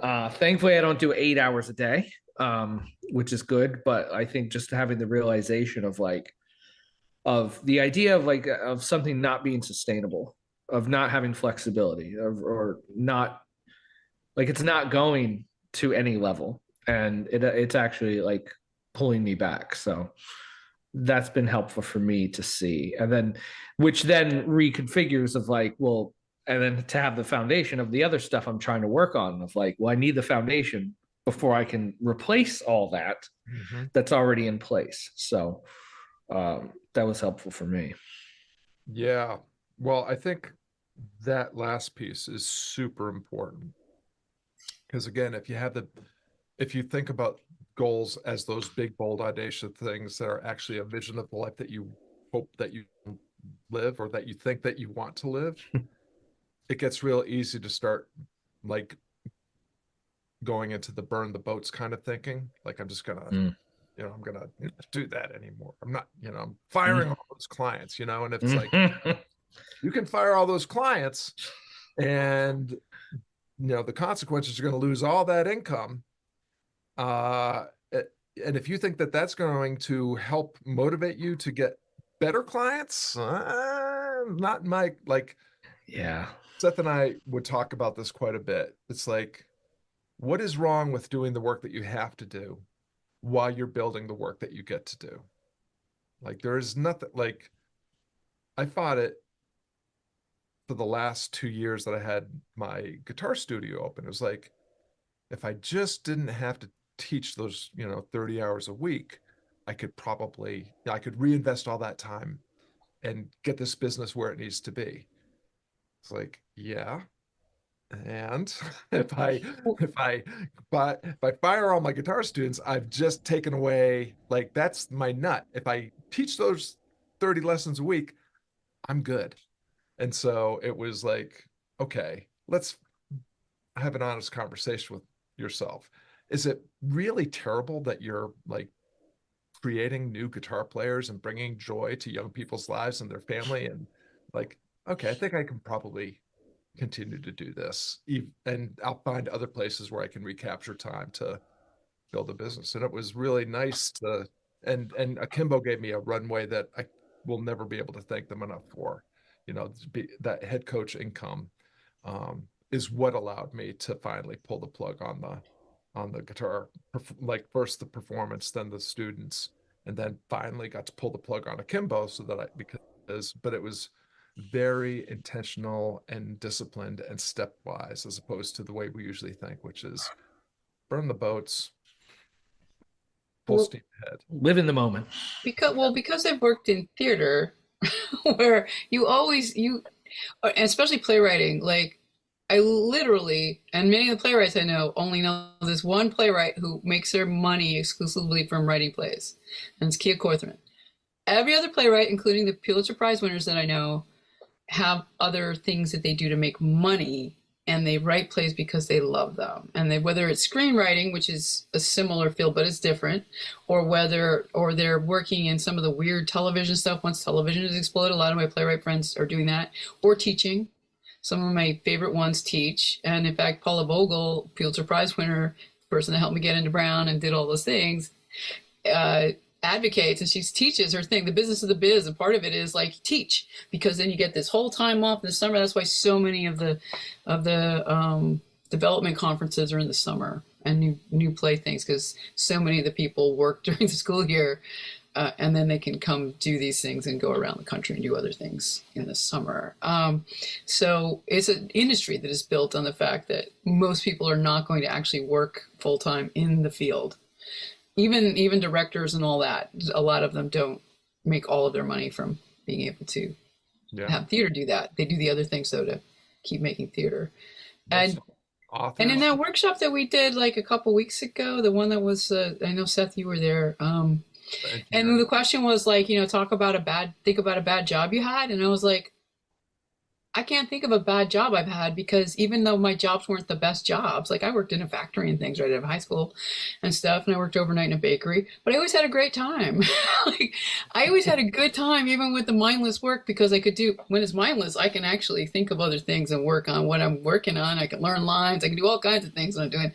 Thankfully, I don't do 8 hours a day, which is good. But I think just having the realization of the idea of something not being sustainable, of not having flexibility, or not, like, it's not going to any level, and it's actually like pulling me back. So that's been helpful for me to see, and then which then reconfigures of like, well, and then to have the foundation of the other stuff I'm trying to work on, of like, well, I need the foundation before I can replace all that that's already in place. So that was helpful for me. Yeah. Well, I think that last piece is super important because again, if you think about goals as those big, bold, audacious things that are actually a vision of the life that you hope that you live or that you think that you want to live, it gets real easy to start like going into the burn the boats kind of thinking. Like I'm just gonna, I'm gonna do that anymore. I'm not, I'm firing all those clients, and it's like you can fire all those clients and the consequences are going to lose all that income. And if you think that that's going to help motivate you to get better clients, not my, like, yeah. Seth and I would talk about this quite a bit. It's like, what is wrong with doing the work that you have to do while you're building the work that you get to do? Like, there is nothing, like, I fought it for the last 2 years that I had my guitar studio open. It was like, if I just didn't have to teach those, 30 hours a week, I could reinvest all that time and get this business where it needs to be. It's like, yeah. And if I fire all my guitar students, I've just taken away, like, that's my nut. If I teach those 30 lessons a week, I'm good. And so it was like, okay, let's have an honest conversation with yourself. Is it really terrible that you're like creating new guitar players and bringing joy to young people's lives and their family? And like, okay, I think I can probably continue to do this, and I'll find other places where I can recapture time to build a business. And it was really nice to, and Akimbo gave me a runway that I will never be able to thank them enough for. That head coach income is what allowed me to finally pull the plug on the guitar, like first the performance, then the students, and then finally got to pull the plug on Akimbo but it was very intentional and disciplined and stepwise, as opposed to the way we usually think, which is burn the boats, full steam ahead. Live in the moment. Because I've worked in theater where especially playwriting, like I literally, and many of the playwrights I know only know this one playwright who makes their money exclusively from writing plays, and it's Kia Corthman. Every other playwright, including the Pulitzer Prize winners that I know, have other things that they do to make money, and they write plays because they love them. And whether it's screenwriting, which is a similar field but it's different, or they're working in some of the weird television stuff once television has exploded. A lot of my playwright friends are doing that, or teaching. Some of my favorite ones teach. And in fact, Paula Vogel, Pulitzer Prize winner, the person that helped me get into Brown and did all those things, advocates and she teaches her thing, the business of the biz, and part of it is like teach, because then you get this whole time off in the summer. That's why so many of the development conferences are in the summer, and new play things, because so many of the people work during the school year, and then they can come do these things and go around the country and do other things in the summer. So it's an industry that is built on the fact that most people are not going to actually work full time in the field. Even directors and all that, a lot of them don't make all of their money from being able to have theater do that. They do the other things though to keep making theater. And in that workshop that we did like a couple weeks ago, the one that was I know Seth, you were there. And the question was like, think about a bad job you had, and I was like, I can't think of a bad job I've had, because even though my jobs weren't the best jobs, like I worked in a factory and things right out of high school and stuff, and I worked overnight in a bakery, but I always had a great time. Like I always had a good time, even with the mindless work, because I could do, when it's mindless, I can actually think of other things and work on what I'm working on. I can learn lines. I can do all kinds of things when I'm doing,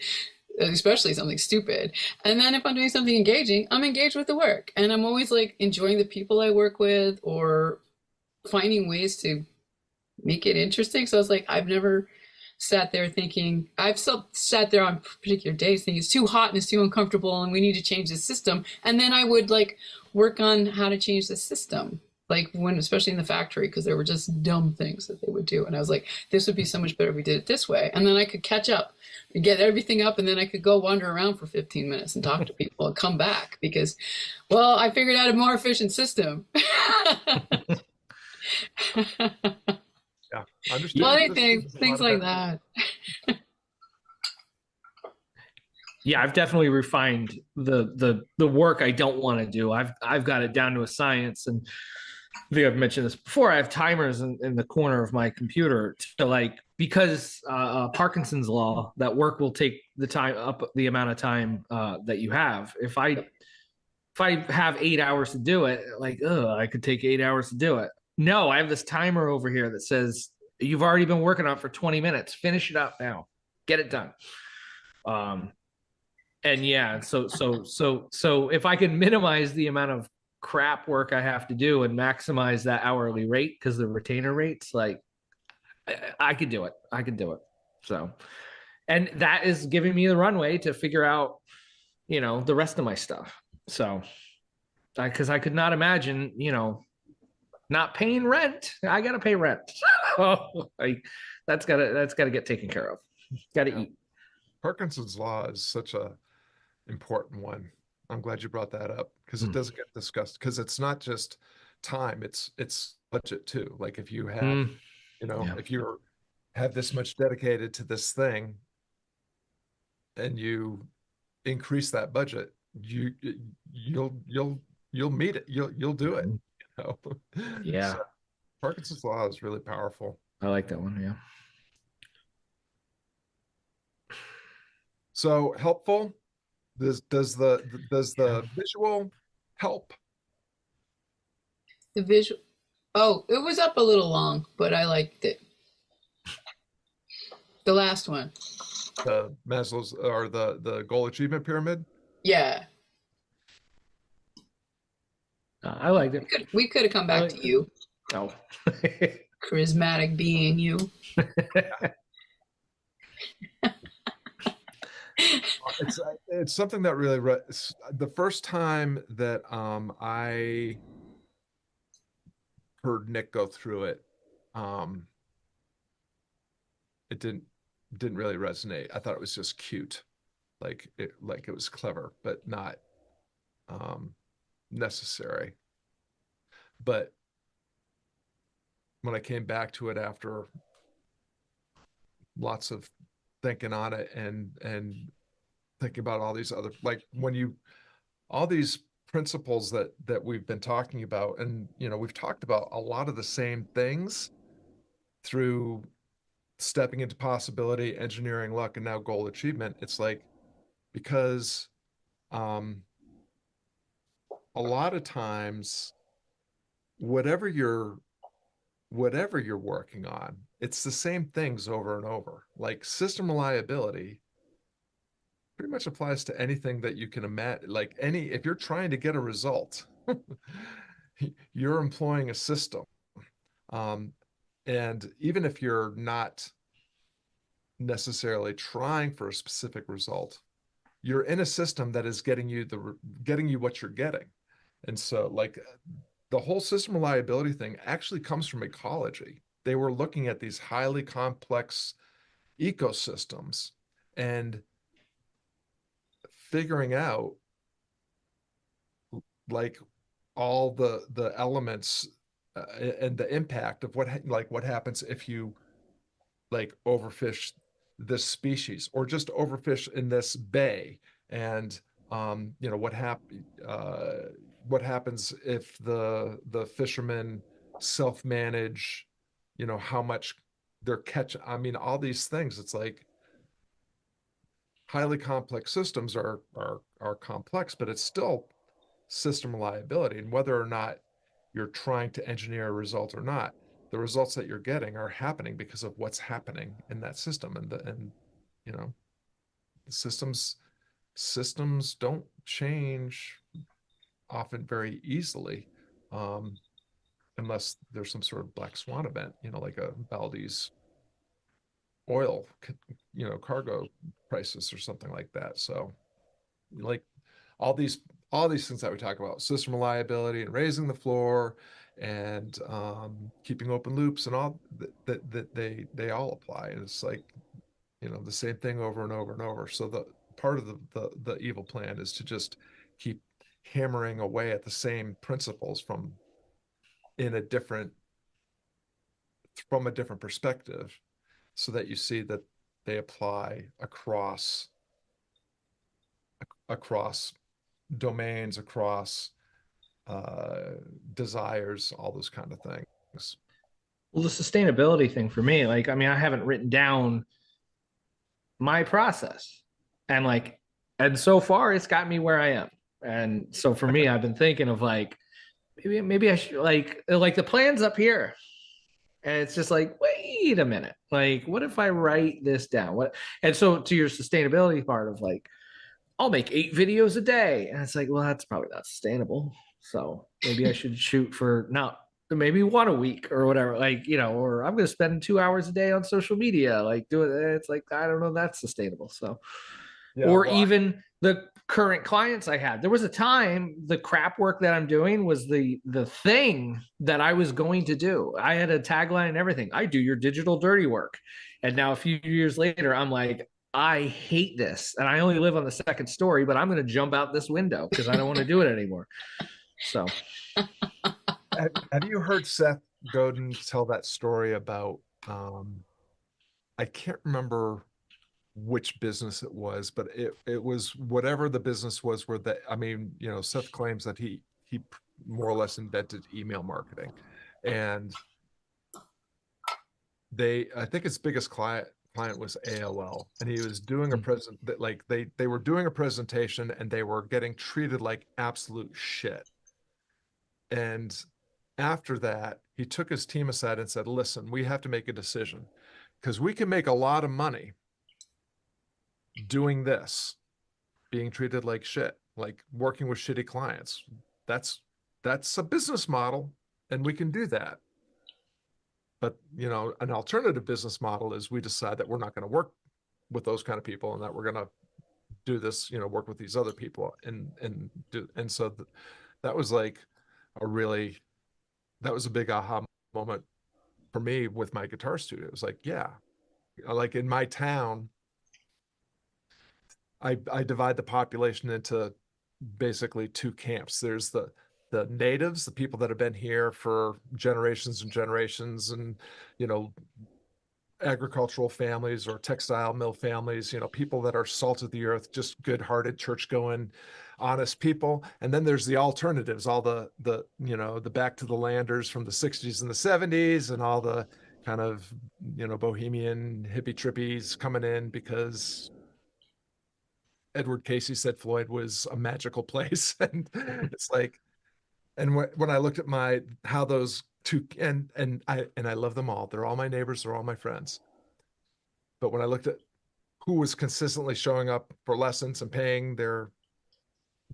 especially something stupid. And then if I'm doing something engaging, I'm engaged with the work, and I'm always like enjoying the people I work with or finding ways to make it interesting. So I was like, I've never sat there thinking, I've still sat there on particular days thinking it's too hot and it's too uncomfortable and we need to change the system. And then I would like work on how to change the system, like when, especially in the factory, because there were just dumb things that they would do. And I was like, this would be so much better if we did it this way. And then I could catch up and get everything up, and then I could go wander around for 15 minutes and talk to people and come back because, well, I figured out a more efficient system. Yeah, understand. Funny things like that. Yeah, I've definitely refined the work I don't want to do. I've got it down to a science, and I think I've mentioned this before. I have timers in the corner of my computer to like, because Parkinson's law, that work will take the time up the amount of time that you have. If I have 8 hours to do it, like, I could take 8 hours to do it. No, I have this timer over here that says you've already been working on it for 20 minutes. Finish it up now. Get it done. And yeah, so if I can minimize the amount of crap work I have to do and maximize that hourly rate, because the retainer rates, like I could do it. I could do it. So, and that is giving me the runway to figure out, the rest of my stuff. So, because I could not imagine, not paying rent. I gotta pay rent. That's gotta get taken care of. Gotta eat. Parkinson's law is such a important one. I'm glad you brought that up, because it doesn't get discussed, because it's not just time, it's budget too. Like if you have, if you have this much dedicated to this thing and you increase that budget, you'll meet it. You'll do it. Yeah. So Parkinson's law is really powerful. I like that one. Yeah. So helpful. Does the visual help? The visual. Oh, it was up a little long, but I liked it. The last one. The Maslow's, or the goal achievement pyramid? Yeah. I liked it. We could have come back to you. Oh. Charismatic being you. It's something that really the first time that I heard Nick go through it, it didn't really resonate. I thought it was just cute, like it was clever, but not necessary. But when I came back to it after lots of thinking on it and thinking about all these other, like all these principles that we've been talking about, and we've talked about a lot of the same things through stepping into possibility, engineering, luck, and now goal achievement. It's like, because a lot of times whatever you're working on, it's the same things over and over. Like system reliability, pretty much applies to anything that you can imagine. Like if you're trying to get a result, you're employing a system. Um, and even if you're not necessarily trying for a specific result, you're in a system that is getting you what you're getting. And so like the whole system reliability thing actually comes from ecology. They were looking at these highly complex ecosystems and figuring out like all the elements and the impact of what happens if you like overfish this species or just overfish in this bay. And what happens if the fishermen self-manage, how much they're catching. I mean, all these things. It's like highly complex systems are complex, but it's still system reliability. And whether or not you're trying to engineer a result or not, the results that you're getting are happening because of what's happening in that system. And you know, systems don't change often very easily, um, unless there's some sort of black swan event, like a Valdez oil, cargo crisis or something like that. So like all these things that we talk about, system reliability and raising the floor and keeping open loops and all that they all apply. And it's like, the same thing over and over and over. So the part of the evil plan is to just keep hammering away at the same principles from a different perspective, so that you see that they apply across domains, across desires, all those kind of things. Well, the sustainability thing for me, like, I mean, I haven't written down my process, and and so far it's got me where I am. And so for me, I've been thinking of like, maybe I should like the plan's up here. And it's just like, wait a minute. Like, what if I write this down? What? And so to your sustainability part of like, I'll make 8 videos a day. And it's like, well, that's probably not sustainable. So maybe I should shoot for not maybe 1 a week or whatever. Like, or I'm going to spend 2 hours a day on social media. Like doing it. It's like, I don't know, that's sustainable. So, Yeah, or well, even the current clients I had. There was a time the crap work that I'm doing was the thing that I was going to do. I had a tagline and everything. I do your digital dirty work. And now a few years later, I'm like, I hate this. And I only live on the 2nd story, but I'm going to jump out this window because I don't want to do it anymore. So have you heard Seth Godin tell that story about I can't remember which business it was, but it was whatever the business was where Seth claims that he more or less invented email marketing. And I think his biggest client was AOL, and he was doing a present that like they were doing a presentation and they were getting treated like absolute shit. And after that, he took his team aside and said, listen, we have to make a decision because we can make a lot of money doing this, being treated like shit, like working with shitty clients. That's a business model, and we can do that. But an alternative business model is we decide that we're not going to work with those kind of people, and that we're going to do this, work with these other people, and so that was like that was a big aha moment for me with my guitar studio. It was like, yeah, like in my town, I divide the population into basically 2 camps. There's the natives, the people that have been here for generations and generations, and agricultural families or textile mill families, people that are salt of the earth, just good-hearted, church-going, honest people. And then there's the alternatives, all the back to the landers from the 60s and the 70s, and all the kind of bohemian hippie trippies coming in because Edward Casey said Floyd was a magical place. And it's like, and when I looked at how those two, and I love them all. They're all my neighbors. They're all my friends. But when I looked at who was consistently showing up for lessons and paying their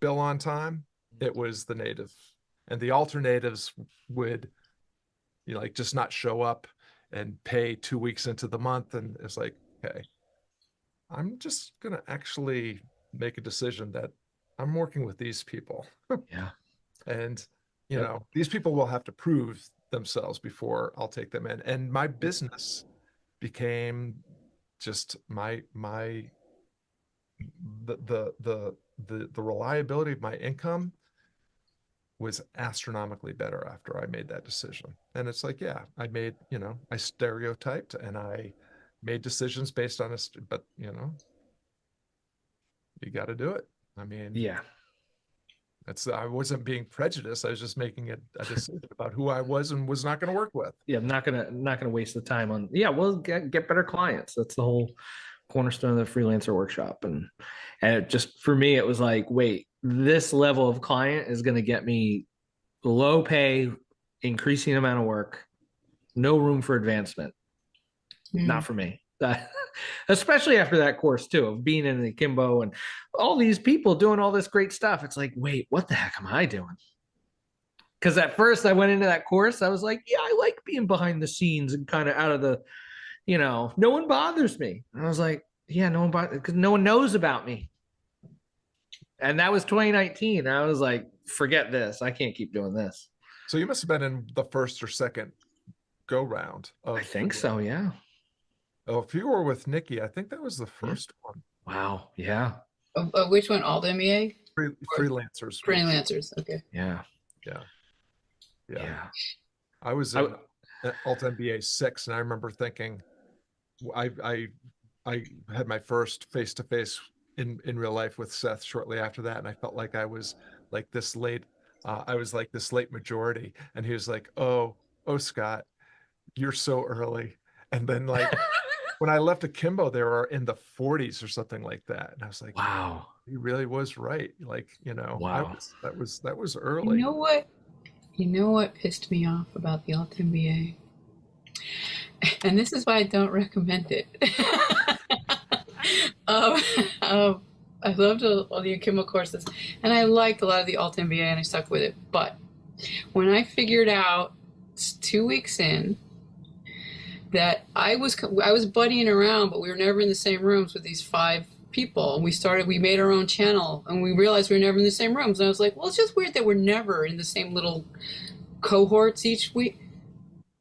bill on time, it was the native. And the alternatives would, like just not show up and pay 2 weeks into the month. And it's like, okay, I'm just gonna actually make a decision that I'm working with these people. Yeah. And Yep. these people will have to prove themselves before I'll take them in. And my business became just the reliability of my income was astronomically better after I made that decision. And it's like, yeah, I stereotyped and I made decisions based on but you got to do it. I mean, Yeah. I wasn't being prejudiced. I was just making a decision about who I was and was not going to work with. Yeah. I'm not gonna waste the time on. Yeah. Well, get better clients. That's the whole cornerstone of the freelancer workshop. And it just, for me, it was like, wait, this level of client is going to get me low pay, increasing amount of work, no room for advancement. Not for me. Especially after that course too, of being in the Akimbo and all these people doing all this great stuff. It's like, wait, what the heck am I doing? Because at first I went into that course, I was like, yeah, I like being behind the scenes and kind of out of the, no one bothers me. And I was like, yeah, no one bothers, because no one knows about me. And that was 2019. I was like, forget this. I can't keep doing this. So you must have been in the first or second go round. I think so, yeah. Oh, if you were with Nikki, I think that was the first one. Wow. Yeah. Which one? Alt MBA? Freelancers. Freelancers. Okay. Yeah. Yeah. I was in Alt MBA 6, and I remember thinking, I had my first face-to-face in real life with Seth shortly after that, and I felt like I was like this late. I was like this late majority, and he was like, "Oh, Scott, you're so early." And then like when I left Akimbo, they were in the 40s or something like that, and I was like, wow, he really was right. Like, wow, that was early. You know what pissed me off about the Alt MBA? And this is why I don't recommend it. I loved all the Akimbo courses, and I liked a lot of the Alt MBA, and I stuck with it. But when I figured out 2 weeks in that I was buddying around, but we were never in the same rooms with these 5 people, and we made our own channel, and we realized we were never in the same rooms. And I was like, well, it's just weird that we're never in the same little cohorts each week.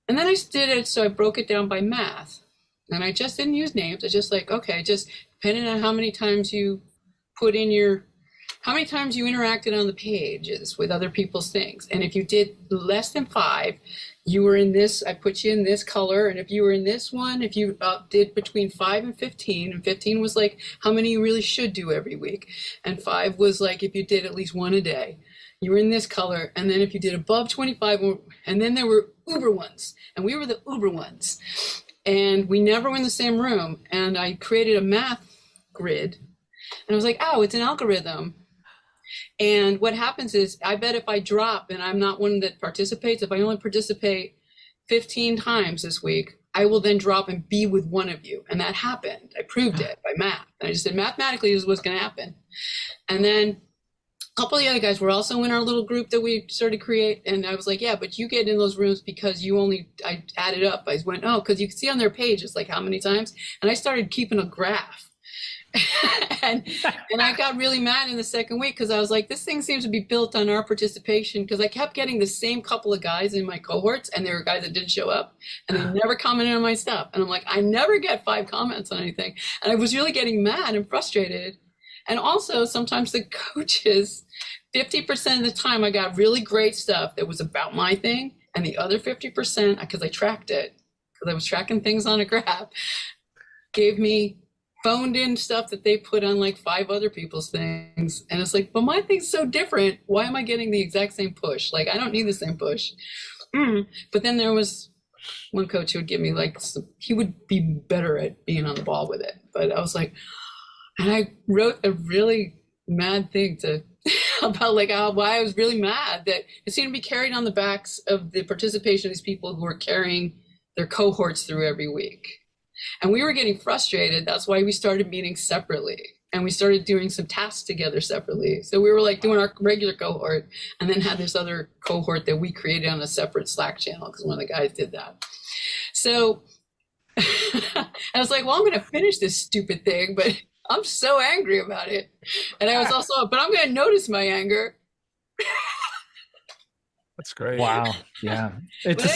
And then I did it, so I broke it down by math, and I just didn't use names. I just like, okay, just depending on how many times you interacted on the pages with other people's things. And if you did less than 5, you were in this, I put you in this color. And if you were in this one, if you did between 5 and 15, and 15 was like how many you really should do every week. And 5 was like if you did at least 1 a day, you were in this color. And then if you did above 25, and then there were uber ones, and we were the uber ones. And we never were in the same room. And I created a math grid, and I was like, oh, it's an algorithm. And what happens is, I bet if I drop, and I'm not one that participates, if I only participate 15 times this week, I will then drop and be with one of you. And that happened. I proved it by math. And I just said, mathematically, this is what's going to happen. And then a couple of the other guys were also in our little group that we started to create. And I was like, yeah, but you get in those rooms because I added up. I went, oh, because you can see on their page, it's like how many times. And I started keeping a graph. and I got really mad in the second week because I was like, this thing seems to be built on our participation, because I kept getting the same couple of guys in my cohorts, and there were guys that didn't show up, and they never commented on my stuff. And I'm like, I never get 5 comments on anything. And I was really getting mad and frustrated. And also sometimes the coaches, 50% of the time I got really great stuff that was about my thing, and the other 50%, because I tracked it, because I was tracking things on a graph, gave me phoned in stuff that they put on like 5 other people's things. And it's like, but my thing's so different. Why am I getting the exact same push? Like, I don't need the same push. But then there was one coach who would give me like, he would be better at being on the ball with it. But I was like, and I wrote a really mad thing about like why I was really mad that it seemed to be carried on the backs of the participation of these people who were carrying their cohorts through every week. And we were getting frustrated. That's why we started meeting separately. And we started doing some tasks together separately. So we were like doing our regular cohort and then had this other cohort that we created on a separate Slack channel because one of the guys did that. So I was like, well, I'm going to finish this stupid thing, but I'm so angry about it. And I was also, but I'm going to notice my anger. That's great. Wow. Yeah. It's But a